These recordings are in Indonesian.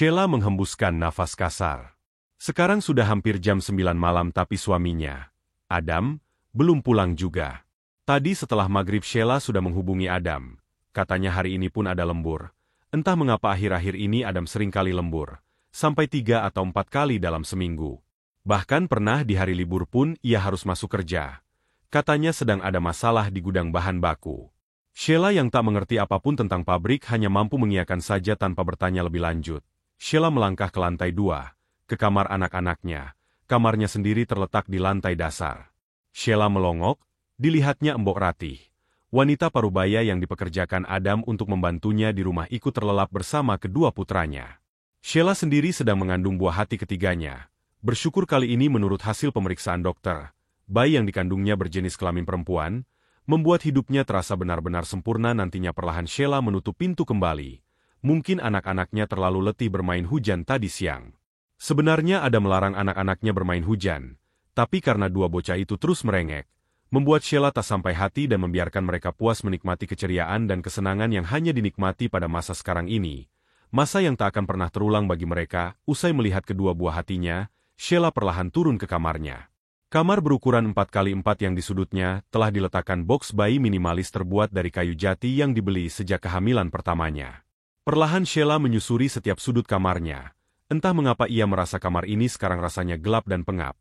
Sheila menghembuskan nafas kasar. Sekarang sudah hampir jam 9 malam tapi suaminya, Adam, belum pulang juga. Tadi setelah maghrib Sheila sudah menghubungi Adam. Katanya hari ini pun ada lembur. Entah mengapa akhir-akhir ini Adam sering kali lembur. Sampai 3 atau 4 kali dalam seminggu. Bahkan pernah di hari libur pun ia harus masuk kerja. Katanya sedang ada masalah di gudang bahan baku. Sheila yang tak mengerti apapun tentang pabrik hanya mampu mengiyakan saja tanpa bertanya lebih lanjut. Sheila melangkah ke lantai 2. Ke kamar anak-anaknya. Kamarnya sendiri terletak di lantai dasar. Sheila melongok, dilihatnya Mbok Ratih. Wanita parubaya yang dipekerjakan Adam untuk membantunya di rumah ikut terlelap bersama kedua putranya. Sheila sendiri sedang mengandung buah hati ketiganya. Bersyukur kali ini menurut hasil pemeriksaan dokter, bayi yang dikandungnya berjenis kelamin perempuan, membuat hidupnya terasa benar-benar sempurna. Nantinya perlahan Sheila menutup pintu kembali. Mungkin anak-anaknya terlalu letih bermain hujan tadi siang. Sebenarnya Adam melarang anak-anaknya bermain hujan, tapi karena dua bocah itu terus merengek, membuat Sheila tak sampai hati dan membiarkan mereka puas menikmati keceriaan dan kesenangan yang hanya dinikmati pada masa sekarang ini. Masa yang tak akan pernah terulang bagi mereka. Usai melihat kedua buah hatinya, Sheila perlahan turun ke kamarnya. Kamar berukuran 4x4 yang di sudutnya telah diletakkan boks bayi minimalis terbuat dari kayu jati yang dibeli sejak kehamilan pertamanya. Perlahan Sheila menyusuri setiap sudut kamarnya. Entah mengapa ia merasa kamar ini sekarang rasanya gelap dan pengap.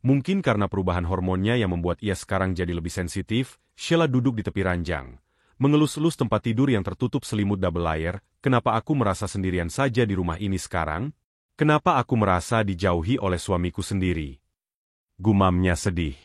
Mungkin karena perubahan hormonnya yang membuat ia sekarang jadi lebih sensitif. Sheila duduk di tepi ranjang, mengelus-elus tempat tidur yang tertutup selimut double layer. Kenapa aku merasa sendirian saja di rumah ini sekarang? Kenapa aku merasa dijauhi oleh suamiku sendiri? Gumamnya sedih.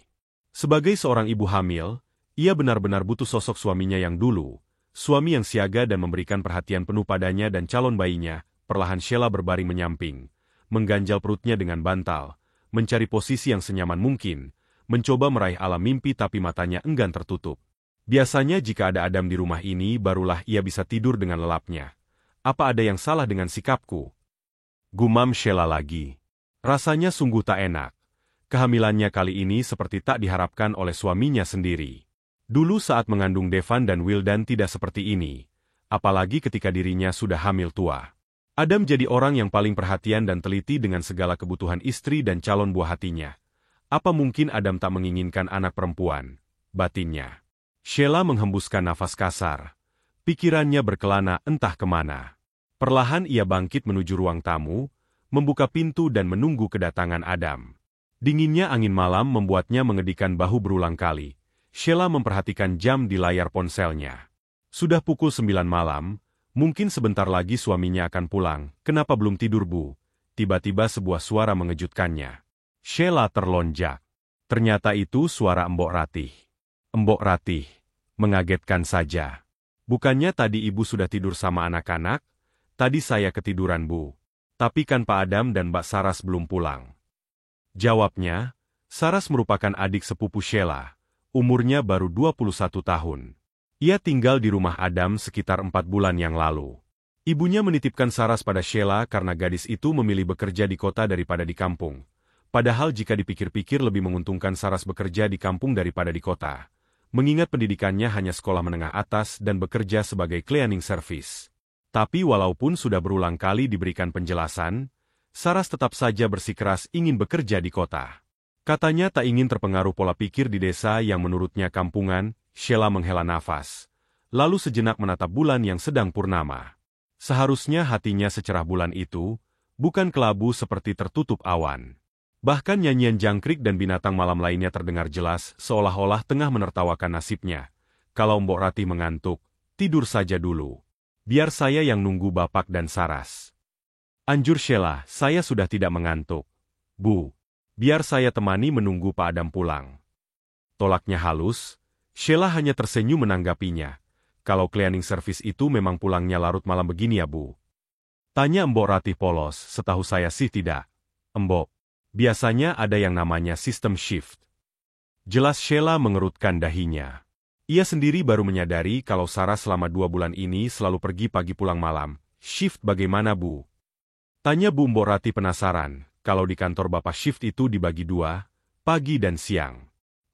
Sebagai seorang ibu hamil, ia benar-benar butuh sosok suaminya yang dulu. Suami yang siaga dan memberikan perhatian penuh padanya dan calon bayinya. Perlahan Sheila berbaring menyamping, mengganjal perutnya dengan bantal, mencari posisi yang senyaman mungkin, mencoba meraih alam mimpi tapi matanya enggan tertutup. Biasanya jika ada Adam di rumah ini barulah ia bisa tidur dengan lelapnya. Apa ada yang salah dengan sikapku? Gumam Sheila lagi. Rasanya sungguh tak enak. Kehamilannya kali ini seperti tak diharapkan oleh suaminya sendiri. Dulu saat mengandung Devan dan Wildan tidak seperti ini, apalagi ketika dirinya sudah hamil tua. Adam jadi orang yang paling perhatian dan teliti dengan segala kebutuhan istri dan calon buah hatinya. Apa mungkin Adam tak menginginkan anak perempuan? Batinnya. Sheila menghembuskan nafas kasar. Pikirannya berkelana entah kemana. Perlahan ia bangkit menuju ruang tamu, membuka pintu dan menunggu kedatangan Adam. Dinginnya angin malam membuatnya mengedikan bahu berulang kali. Sheila memperhatikan jam di layar ponselnya. Sudah pukul 9 malam. Mungkin sebentar lagi suaminya akan pulang. Kenapa belum tidur, Bu? Tiba-tiba sebuah suara mengejutkannya. Sheila terlonjak. Ternyata itu suara Mbok Ratih. Mbok Ratih. Mengagetkan saja. Bukannya tadi ibu sudah tidur sama anak-anak? Tadi saya ketiduran, Bu. Tapi kan Pak Adam dan Mbak Saras belum pulang. Jawabnya, Saras merupakan adik sepupu Sheila. Umurnya baru 21 tahun. Ia tinggal di rumah Adam sekitar 4 bulan yang lalu. Ibunya menitipkan Saras pada Sheila karena gadis itu memilih bekerja di kota daripada di kampung. Padahal jika dipikir-pikir lebih menguntungkan Saras bekerja di kampung daripada di kota. Mengingat pendidikannya hanya sekolah menengah atas dan bekerja sebagai cleaning service. Tapi walaupun sudah berulang kali diberikan penjelasan, Saras tetap saja bersikeras ingin bekerja di kota. Katanya tak ingin terpengaruh pola pikir di desa yang menurutnya kampungan. Sheila menghela nafas, lalu sejenak menatap bulan yang sedang purnama. Seharusnya hatinya secerah bulan itu, bukan kelabu seperti tertutup awan. Bahkan nyanyian jangkrik dan binatang malam lainnya terdengar jelas, seolah-olah tengah menertawakan nasibnya. Kalau Mbok Ratih mengantuk, tidur saja dulu. Biar saya yang nunggu Bapak dan Saras. Anjur Sheila, saya sudah tidak mengantuk. Bu, biar saya temani menunggu Pak Adam pulang. Tolaknya halus. Sheila hanya tersenyum menanggapinya. Kalau cleaning service itu memang pulangnya larut malam begini ya, Bu? Tanya Mbok Ratih polos. Setahu saya sih tidak. Mbok, biasanya ada yang namanya sistem shift. Jelas Sheila mengerutkan dahinya. Ia sendiri baru menyadari kalau Saras selama 2 bulan ini selalu pergi pagi pulang malam. Shift bagaimana, Bu? Tanya Bu Mbok Ratih penasaran. Kalau di kantor Bapak shift itu dibagi 2, pagi dan siang.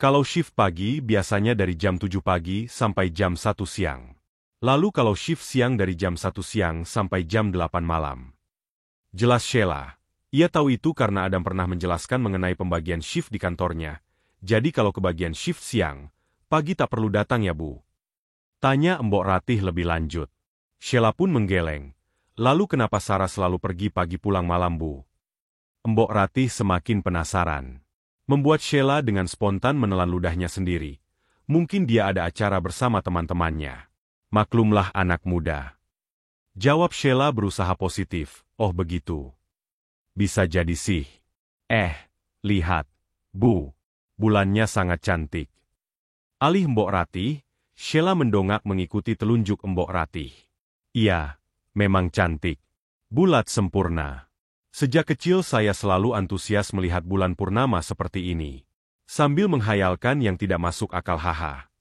Kalau shift pagi biasanya dari jam 7 pagi sampai jam 1 siang. Lalu kalau shift siang dari jam 1 siang sampai jam 8 malam. Jelas Sheila. Ia tahu itu karena Adam pernah menjelaskan mengenai pembagian shift di kantornya. Jadi kalau kebagian shift siang, pagi tak perlu datang ya Bu? Tanya Mbok Ratih lebih lanjut. Sheila pun menggeleng. Lalu kenapa Sarah selalu pergi pagi pulang malam Bu? Mbok Ratih semakin penasaran. Membuat Sheila dengan spontan menelan ludahnya sendiri. Mungkin dia ada acara bersama teman-temannya. Maklumlah anak muda. Jawab Sheila berusaha positif. Oh begitu. Bisa jadi sih. Lihat. Bu. Bulannya sangat cantik. Alih Mbok Ratih, Sheila mendongak mengikuti telunjuk Mbok Ratih. Iya, memang cantik. Bulat sempurna. Sejak kecil saya selalu antusias melihat bulan purnama seperti ini. Sambil menghayalkan yang tidak masuk akal haha.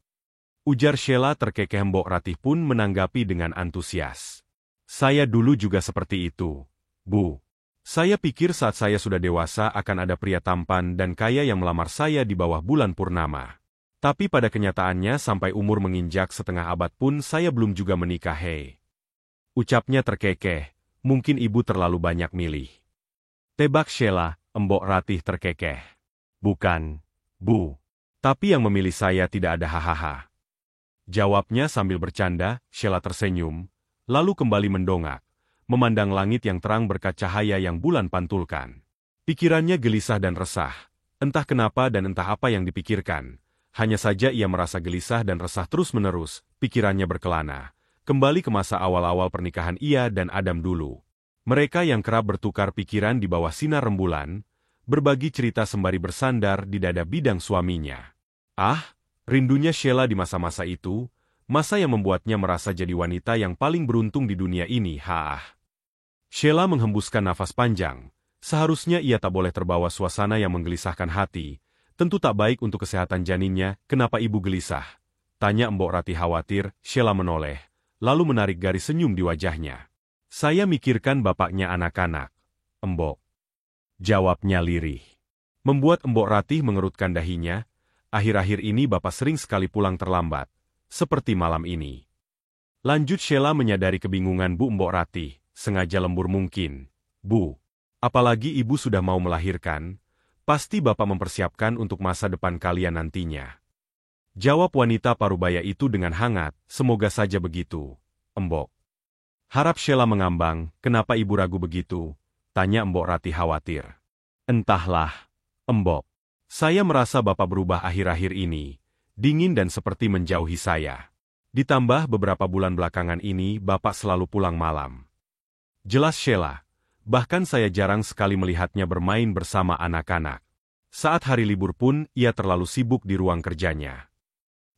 Ujar Sheila terkekeh. Mbok Ratih pun menanggapi dengan antusias. Saya dulu juga seperti itu, Bu. Saya pikir saat saya sudah dewasa akan ada pria tampan dan kaya yang melamar saya di bawah bulan purnama. Tapi pada kenyataannya sampai umur menginjak setengah abad pun saya belum juga menikah. Hei. Ucapnya terkekeh, mungkin ibu terlalu banyak milih. Tebak Sheila, Mbok Ratih terkekeh. Bukan, Bu. Tapi yang memilih saya tidak ada hahaha. Jawabnya sambil bercanda. Sheila tersenyum, lalu kembali mendongak. Memandang langit yang terang berkat cahaya yang bulan pantulkan. Pikirannya gelisah dan resah. Entah kenapa dan entah apa yang dipikirkan. Hanya saja ia merasa gelisah dan resah terus-menerus, pikirannya berkelana. Kembali ke masa awal-awal pernikahan ia dan Adam dulu. Mereka yang kerap bertukar pikiran di bawah sinar rembulan, berbagi cerita sembari bersandar di dada bidang suaminya. Rindunya Sheila di masa-masa itu, masa yang membuatnya merasa jadi wanita yang paling beruntung di dunia ini. Sheila menghembuskan nafas panjang. Seharusnya ia tak boleh terbawa suasana yang menggelisahkan hati. Tentu tak baik untuk kesehatan janinnya. Kenapa ibu gelisah? Tanya Mbok Ratih khawatir. Sheila menoleh, lalu menarik garis senyum di wajahnya. Saya mikirkan bapaknya anak-anak, Mbok. Jawabnya lirih. Membuat Mbok Ratih mengerutkan dahinya. Akhir-akhir ini bapak sering sekali pulang terlambat. Seperti malam ini. Lanjut Sheila menyadari kebingungan Mbok Ratih. Sengaja lembur mungkin. Bu, apalagi ibu sudah mau melahirkan, pasti bapak mempersiapkan untuk masa depan kalian nantinya. Jawab wanita parubaya itu dengan hangat, semoga saja begitu, Mbok. Harap Sheila mengambang, kenapa ibu ragu begitu? Tanya Mbok Ratih khawatir. Entahlah, Mbok. Saya merasa bapak berubah akhir-akhir ini, dingin dan seperti menjauhi saya. Ditambah beberapa bulan belakangan ini bapak selalu pulang malam. Jelas Sheila, bahkan saya jarang sekali melihatnya bermain bersama anak-anak. Saat hari libur pun, ia terlalu sibuk di ruang kerjanya.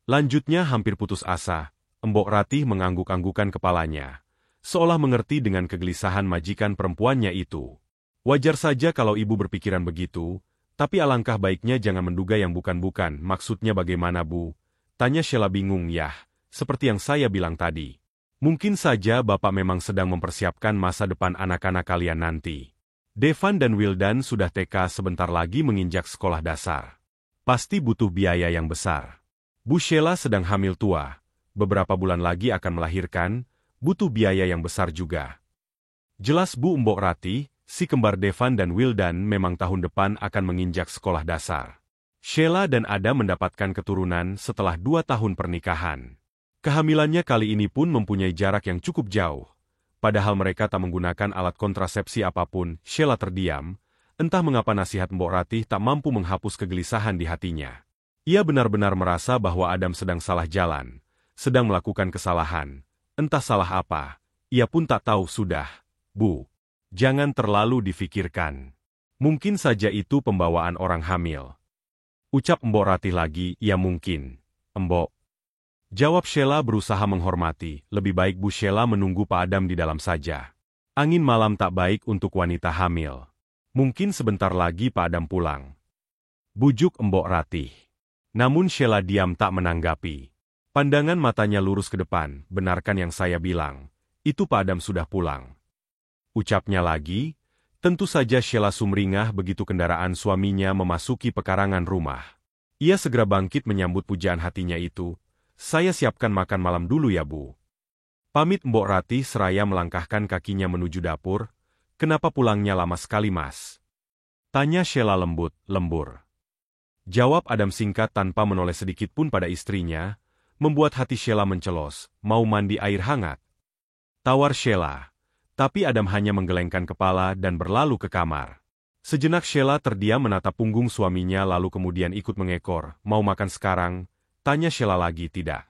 Lanjutnya hampir putus asa, Mbok Ratih mengangguk-anggukan kepalanya, seolah mengerti dengan kegelisahan majikan perempuannya itu. Wajar saja kalau ibu berpikiran begitu, tapi alangkah baiknya jangan menduga yang bukan-bukan. Maksudnya bagaimana Bu? Tanya Sheila bingung. Yah, seperti yang saya bilang tadi. Mungkin saja bapak memang sedang mempersiapkan masa depan anak-anak kalian nanti. Devan dan Wildan sudah TK sebentar lagi menginjak sekolah dasar. Pasti butuh biaya yang besar. Bu Sheila sedang hamil tua. Beberapa bulan lagi akan melahirkan, butuh biaya yang besar juga. Jelas Bu Mbok Ratih, si kembar Devan dan Wildan memang tahun depan akan menginjak sekolah dasar. Sheila dan Adam mendapatkan keturunan setelah 2 tahun pernikahan. Kehamilannya kali ini pun mempunyai jarak yang cukup jauh. Padahal mereka tak menggunakan alat kontrasepsi apapun. Sheila terdiam, entah mengapa nasihat Mbok Ratih tak mampu menghapus kegelisahan di hatinya. Ia benar-benar merasa bahwa Adam sedang salah jalan, sedang melakukan kesalahan. Entah salah apa, ia pun tak tahu. Sudah, Bu. Jangan terlalu difikirkan. Mungkin saja itu pembawaan orang hamil. Ucap Mbok Ratih lagi, ya mungkin, Mbok. Jawab Sheila berusaha menghormati, lebih baik Bu Sheila menunggu Pak Adam di dalam saja. Angin malam tak baik untuk wanita hamil. Mungkin sebentar lagi Pak Adam pulang. Bujuk Mbok Ratih. Namun Sheila diam tak menanggapi. Pandangan matanya lurus ke depan, benarkan yang saya bilang. Itu Pak Adam sudah pulang. Ucapnya lagi, tentu saja Sheila sumringah begitu kendaraan suaminya memasuki pekarangan rumah. Ia segera bangkit menyambut pujaan hatinya itu. Saya siapkan makan malam dulu ya Bu. Pamit Mbok Ratih seraya melangkahkan kakinya menuju dapur. kenapa pulangnya lama sekali Mas? Tanya Sheila lembur. Jawab Adam singkat tanpa menoleh sedikit pun pada istrinya, membuat hati Sheila mencelos, mau mandi air hangat. Tawar Sheila. Tapi Adam hanya menggelengkan kepala dan berlalu ke kamar. Sejenak Sheila terdiam menatap punggung suaminya lalu kemudian ikut mengekor. Mau makan sekarang? Tanya Sheila lagi. Tidak.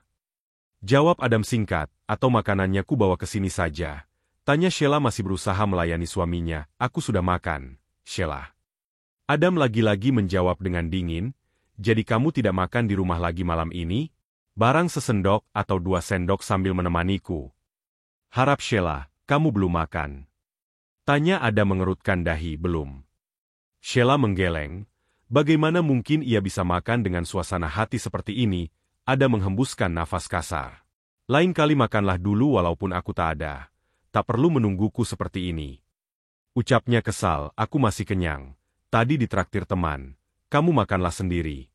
Jawab Adam singkat, atau makanannya ku bawa ke sini saja. Tanya Sheila masih berusaha melayani suaminya. Aku sudah makan, Sheila. Adam lagi-lagi menjawab dengan dingin, jadi kamu tidak makan di rumah lagi malam ini? Barang sesendok atau 2 sendok sambil menemaniku. Harap Sheila, kamu belum makan. Tanya Adam mengerutkan dahi. Belum. Sheila menggeleng. Bagaimana mungkin ia bisa makan dengan suasana hati seperti ini? Adam menghembuskan nafas kasar. Lain kali makanlah dulu walaupun aku tak ada. Tak perlu menungguku seperti ini. Ucapnya kesal, aku masih kenyang. Tadi ditraktir teman. Kamu makanlah sendiri.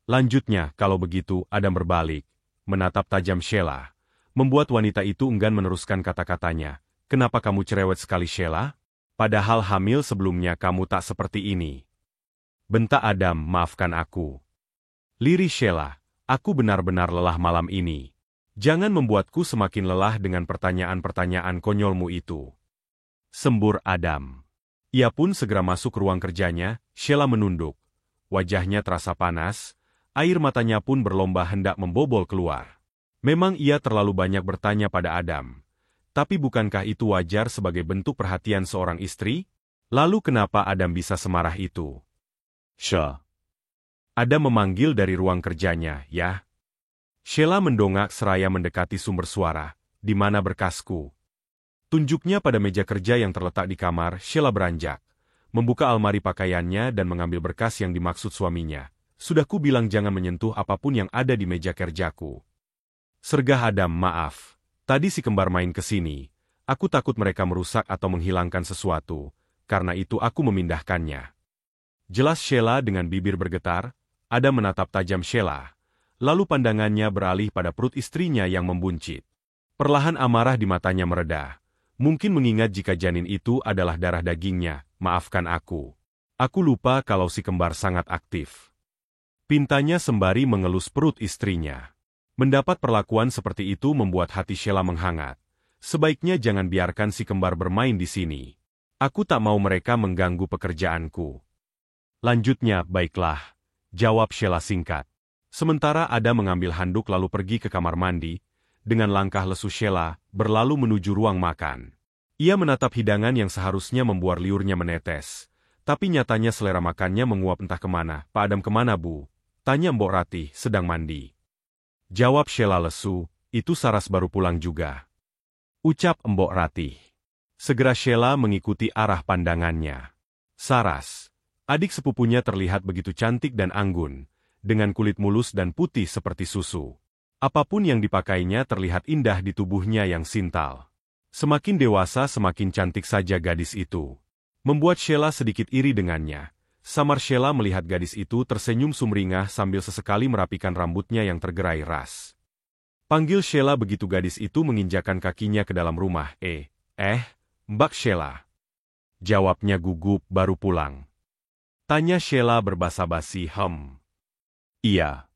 Lanjutnya, kalau begitu, Adam berbalik. Menatap tajam Sheila. Membuat wanita itu enggan meneruskan kata-katanya. Kenapa kamu cerewet sekali Sheila? Padahal hamil sebelumnya kamu tak seperti ini. Bentak Adam, maafkan aku. Lirih Sheila, aku benar-benar lelah malam ini. Jangan membuatku semakin lelah dengan pertanyaan-pertanyaan konyolmu itu. Sembur Adam. Ia pun segera masuk ke ruang kerjanya. Sheila menunduk. Wajahnya terasa panas, air matanya pun berlomba hendak membobol keluar. Memang ia terlalu banyak bertanya pada Adam. Tapi bukankah itu wajar sebagai bentuk perhatian seorang istri? Lalu kenapa Adam bisa semarah itu? Adam memanggil dari ruang kerjanya, ya. Sheila mendongak seraya mendekati sumber suara. Di mana berkasku? Tunjuknya pada meja kerja yang terletak di kamar. Sheila beranjak, membuka almari pakaiannya dan mengambil berkas yang dimaksud suaminya. Sudah ku bilang jangan menyentuh apapun yang ada di meja kerjaku. Sergah Adam, maaf. Tadi si kembar main ke sini. Aku takut mereka merusak atau menghilangkan sesuatu. Karena itu aku memindahkannya. Jelas Sheila dengan bibir bergetar. Adam menatap tajam Sheila. Lalu pandangannya beralih pada perut istrinya yang membuncit. Perlahan amarah di matanya mereda. Mungkin mengingat jika janin itu adalah darah dagingnya. Maafkan aku. Aku lupa kalau si kembar sangat aktif. Pintanya sembari mengelus perut istrinya. Mendapat perlakuan seperti itu membuat hati Sheila menghangat. Sebaiknya jangan biarkan si kembar bermain di sini. Aku tak mau mereka mengganggu pekerjaanku. Lanjutnya, baiklah. Jawab Sheila singkat. Sementara Adam mengambil handuk lalu pergi ke kamar mandi. Dengan langkah lesu Sheila, berlalu menuju ruang makan. Ia menatap hidangan yang seharusnya membuat liurnya menetes. Tapi nyatanya selera makannya menguap entah kemana. Pak Adam kemana Bu? Tanya Mbok Ratih, sedang mandi. Jawab Sheila lesu, itu Saras baru pulang juga. Ucap Mbok Ratih. Segera Sheila mengikuti arah pandangannya. Saras, adik sepupunya terlihat begitu cantik dan anggun, dengan kulit mulus dan putih seperti susu. Apapun yang dipakainya terlihat indah di tubuhnya yang sintal. Semakin dewasa semakin cantik saja gadis itu. Membuat Sheila sedikit iri dengannya. Samar Sheila melihat gadis itu tersenyum sumringah sambil sesekali merapikan rambutnya yang tergerai ras. Panggil Sheila begitu gadis itu menginjakan kakinya ke dalam rumah. Mbak Sheila. Jawabnya gugup, baru pulang. Tanya Sheila berbasa-basi, Iya.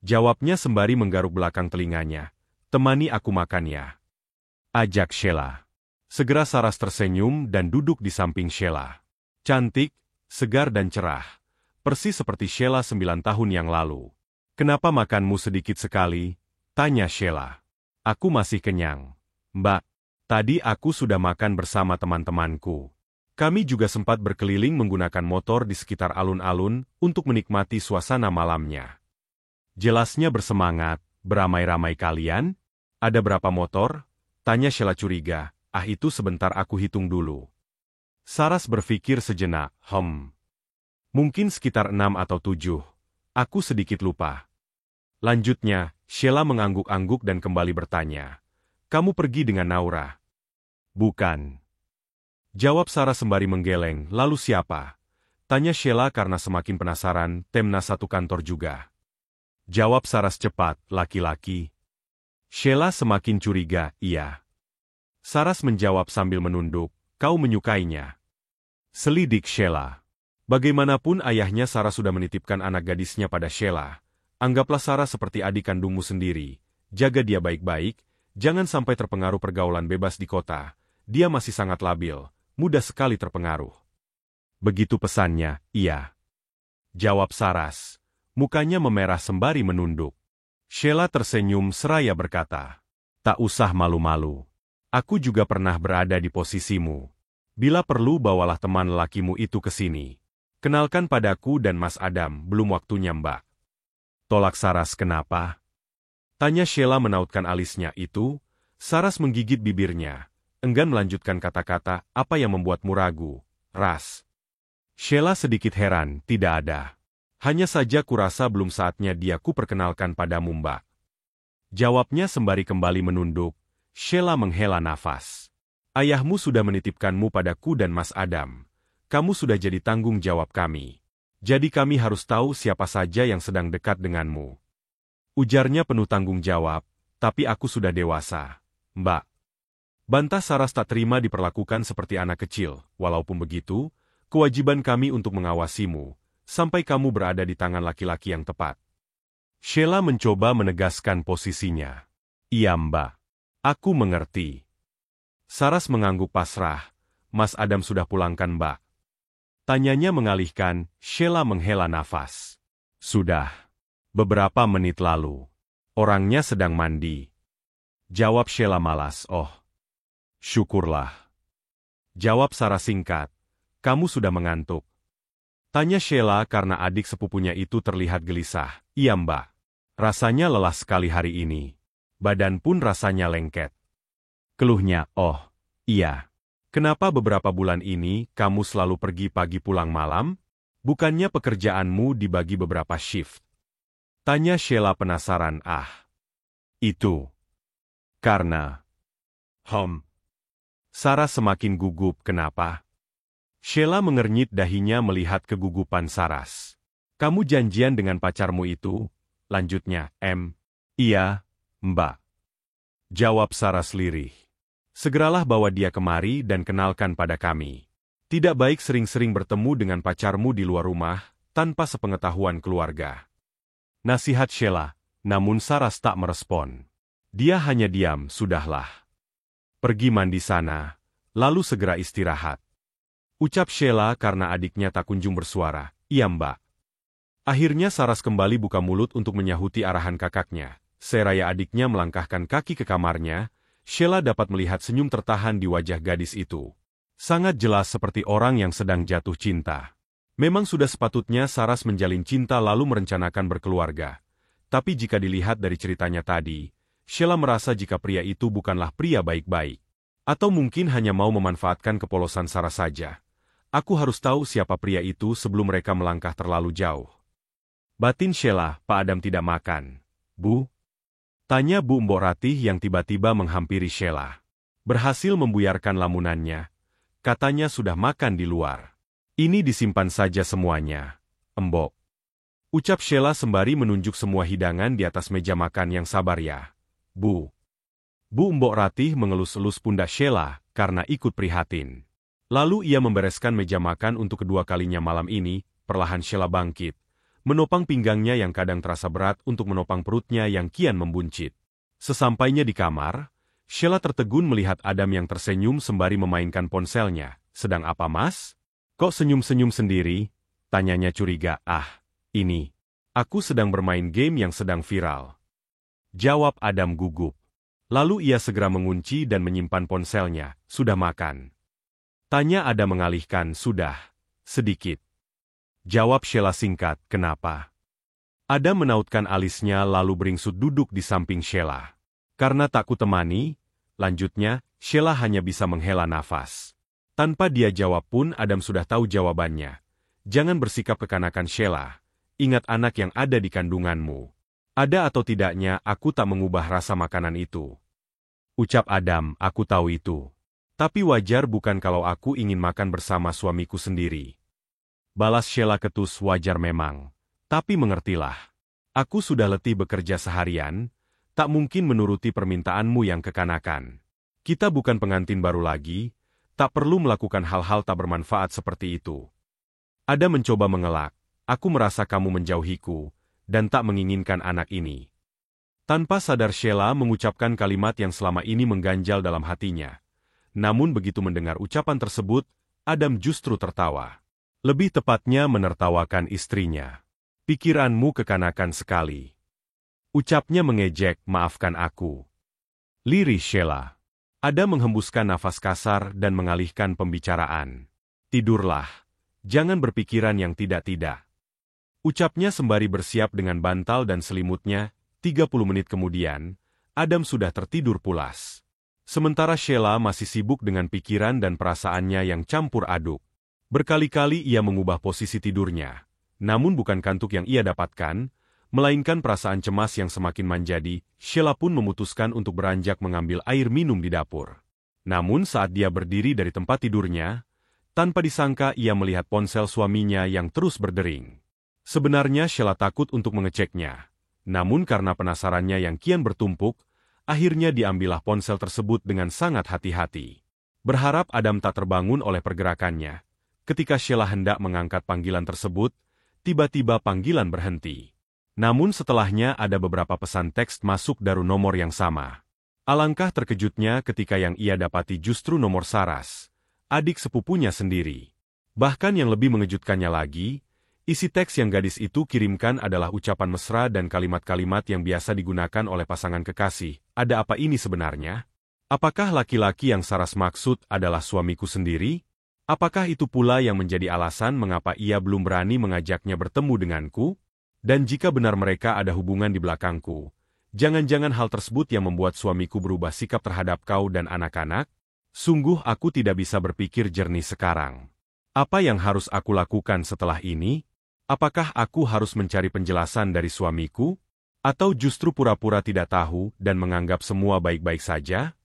Jawabnya sembari menggaruk belakang telinganya. Temani aku makan ya. Ajak Sheila. Segera Saras tersenyum dan duduk di samping Sheila. Cantik, segar dan cerah. Persis seperti Sheila 9 tahun yang lalu. Kenapa makanmu sedikit sekali? Tanya Sheila. Aku masih kenyang. Mbak, tadi aku sudah makan bersama teman-temanku. Kami juga sempat berkeliling menggunakan motor di sekitar alun-alun untuk menikmati suasana malamnya. Jelasnya bersemangat, beramai-ramai kalian? Ada berapa motor? Tanya Sheila curiga. Itu sebentar aku hitung dulu. Saras berpikir sejenak, mungkin sekitar 6 atau 7. Aku sedikit lupa. Lanjutnya, Sheila mengangguk-angguk dan kembali bertanya. Kamu pergi dengan Naura? Bukan. Jawab Saras sembari menggeleng, lalu siapa? Tanya Sheila karena semakin penasaran, Temna satu kantor juga. Jawab Saras cepat, laki-laki. Sheila semakin curiga, iya. Saras menjawab sambil menunduk, kau menyukainya. Selidik Sheila. Bagaimanapun ayahnya Sarah sudah menitipkan anak gadisnya pada Sheila. Anggaplah Sarah seperti adik kandungmu sendiri. Jaga dia baik-baik, jangan sampai terpengaruh pergaulan bebas di kota. Dia masih sangat labil, mudah sekali terpengaruh. Begitu pesannya, iya. Jawab Saras. Mukanya memerah sembari menunduk. Sheila tersenyum seraya berkata, tak usah malu-malu. Aku juga pernah berada di posisimu. Bila perlu bawalah teman lelakimu itu ke sini. Kenalkan padaku dan Mas Adam, belum waktunya Mbak. Tolak Saras kenapa? Tanya Sheila menautkan alisnya itu. Saras menggigit bibirnya. Enggan melanjutkan kata-kata, apa yang membuatmu ragu, Ras? Sheila sedikit heran, tidak ada. Hanya saja kurasa belum saatnya dia kuperkenalkan padamu Mbak. Jawabnya sembari kembali menunduk. Sheila menghela nafas. Ayahmu sudah menitipkanmu padaku dan Mas Adam. Kamu sudah jadi tanggung jawab kami. Jadi kami harus tahu siapa saja yang sedang dekat denganmu. Ujarnya penuh tanggung jawab, tapi aku sudah dewasa, Mbak. Bantah Saras tak terima diperlakukan seperti anak kecil. Walaupun begitu, kewajiban kami untuk mengawasimu, sampai kamu berada di tangan laki-laki yang tepat. Sheila mencoba menegaskan posisinya. Iya Mbak. Aku mengerti. Saras mengangguk pasrah. Mas Adam sudah pulangkan Mbak. Tanyanya mengalihkan, Sheila menghela nafas. Sudah. Beberapa menit lalu. Orangnya sedang mandi. Jawab Sheila malas, oh. Syukurlah. Jawab Saras singkat. Kamu sudah mengantuk. Tanya Sheila karena adik sepupunya itu terlihat gelisah. Iya Mbak. Rasanya lelah sekali hari ini. Badan pun rasanya lengket. Keluhnya, oh, iya. Kenapa beberapa bulan ini kamu selalu pergi pagi pulang malam? Bukannya pekerjaanmu dibagi beberapa shift? Tanya Sheila penasaran, itu. Karena. Saras semakin gugup, kenapa? Sheila mengernyit dahinya melihat kegugupan Saras. Kamu janjian dengan pacarmu itu? Lanjutnya, Iya, Mbak. Jawab Saras lirih. Segeralah bawa dia kemari dan kenalkan pada kami. Tidak baik sering-sering bertemu dengan pacarmu di luar rumah, tanpa sepengetahuan keluarga. Nasihat Sheila, namun Saras tak merespon. Dia hanya diam, sudahlah. Pergi mandi sana, lalu segera istirahat. Ucap Sheila karena adiknya tak kunjung bersuara, iya Mbak. Akhirnya Saras kembali buka mulut untuk menyahuti arahan kakaknya. Seraya adiknya melangkahkan kaki ke kamarnya, Sheila dapat melihat senyum tertahan di wajah gadis itu. Sangat jelas seperti orang yang sedang jatuh cinta. Memang sudah sepatutnya Saras menjalin cinta lalu merencanakan berkeluarga. Tapi jika dilihat dari ceritanya tadi, Sheila merasa jika pria itu bukanlah pria baik-baik. Atau mungkin hanya mau memanfaatkan kepolosan Saras saja. Aku harus tahu siapa pria itu sebelum mereka melangkah terlalu jauh. Batin Sheila, Pak Adam tidak makan. Bu? Tanya Bu Mbok Ratih yang tiba-tiba menghampiri Sheila. Berhasil membuyarkan lamunannya. Katanya sudah makan di luar. Ini disimpan saja semuanya, Mbok. Ucap Sheila sembari menunjuk semua hidangan di atas meja makan yang sabar ya, Bu. Bu Mbok Ratih mengelus-elus pundak Sheila karena ikut prihatin. Lalu ia membereskan meja makan untuk kedua kalinya malam ini, perlahan Sheila bangkit. Menopang pinggangnya yang kadang terasa berat untuk menopang perutnya yang kian membuncit. Sesampainya di kamar, Sheila tertegun melihat Adam yang tersenyum sembari memainkan ponselnya. Sedang apa Mas? Kok senyum-senyum sendiri? Tanyanya curiga. Ini. Aku sedang bermain game yang sedang viral. Jawab Adam gugup. Lalu ia segera mengunci dan menyimpan ponselnya. Sudah makan? Tanya Adam mengalihkan. Sudah. Sedikit. Jawab Sheila singkat, kenapa? Adam menautkan alisnya lalu beringsut duduk di samping Sheila. Karena tak kutemani, lanjutnya, Sheila hanya bisa menghela nafas. Tanpa dia jawab pun Adam sudah tahu jawabannya. Jangan bersikap kekanakan Sheila. Ingat anak yang ada di kandunganmu. Ada atau tidaknya aku tak mengubah rasa makanan itu. Ucap Adam, aku tahu itu. Tapi wajar bukan kalau aku ingin makan bersama suamiku sendiri. Balas Sheila ketus, wajar memang. Tapi mengertilah. Aku sudah letih bekerja seharian, tak mungkin menuruti permintaanmu yang kekanakan. Kita bukan pengantin baru lagi, Tak perlu melakukan hal-hal tak bermanfaat seperti itu. Adam mencoba mengelak. Aku merasa kamu menjauhiku, dan tak menginginkan anak ini. Tanpa sadar Sheila mengucapkan kalimat yang selama ini mengganjal dalam hatinya. Namun begitu mendengar ucapan tersebut, Adam justru tertawa. Lebih tepatnya menertawakan istrinya. Pikiranmu kekanakan sekali. Ucapnya mengejek, maafkan aku. Lirih Sheila. Adam menghembuskan nafas kasar dan mengalihkan pembicaraan. Tidurlah. Jangan berpikiran yang tidak-tidak. Ucapnya sembari bersiap dengan bantal dan selimutnya. 30 menit kemudian, Adam sudah tertidur pulas. Sementara Sheila masih sibuk dengan pikiran dan perasaannya yang campur aduk. Berkali-kali ia mengubah posisi tidurnya. Namun bukan kantuk yang ia dapatkan, melainkan perasaan cemas yang semakin menjadi. Sheila pun memutuskan untuk beranjak mengambil air minum di dapur. Namun saat dia berdiri dari tempat tidurnya, tanpa disangka ia melihat ponsel suaminya yang terus berdering. Sebenarnya Sheila takut untuk mengeceknya. Namun karena penasarannya yang kian bertumpuk, akhirnya diambillah ponsel tersebut dengan sangat hati-hati. Berharap Adam tak terbangun oleh pergerakannya. Ketika Sheila hendak mengangkat panggilan tersebut, tiba-tiba panggilan berhenti. Namun setelahnya ada beberapa pesan teks masuk dari nomor yang sama. Alangkah terkejutnya ketika yang ia dapati justru nomor Saras, adik sepupunya sendiri. Bahkan yang lebih mengejutkannya lagi, isi teks yang gadis itu kirimkan adalah ucapan mesra dan kalimat-kalimat yang biasa digunakan oleh pasangan kekasih. Ada apa ini sebenarnya? Apakah laki-laki yang Saras maksud adalah suamiku sendiri? Apakah itu pula yang menjadi alasan mengapa ia belum berani mengajaknya bertemu denganku? Dan jika benar mereka ada hubungan di belakangku, jangan-jangan hal tersebut yang membuat suamiku berubah sikap terhadap kau dan anak-anak? Sungguh aku tidak bisa berpikir jernih sekarang. Apa yang harus aku lakukan setelah ini? Apakah aku harus mencari penjelasan dari suamiku? Atau justru pura-pura tidak tahu dan menganggap semua baik-baik saja?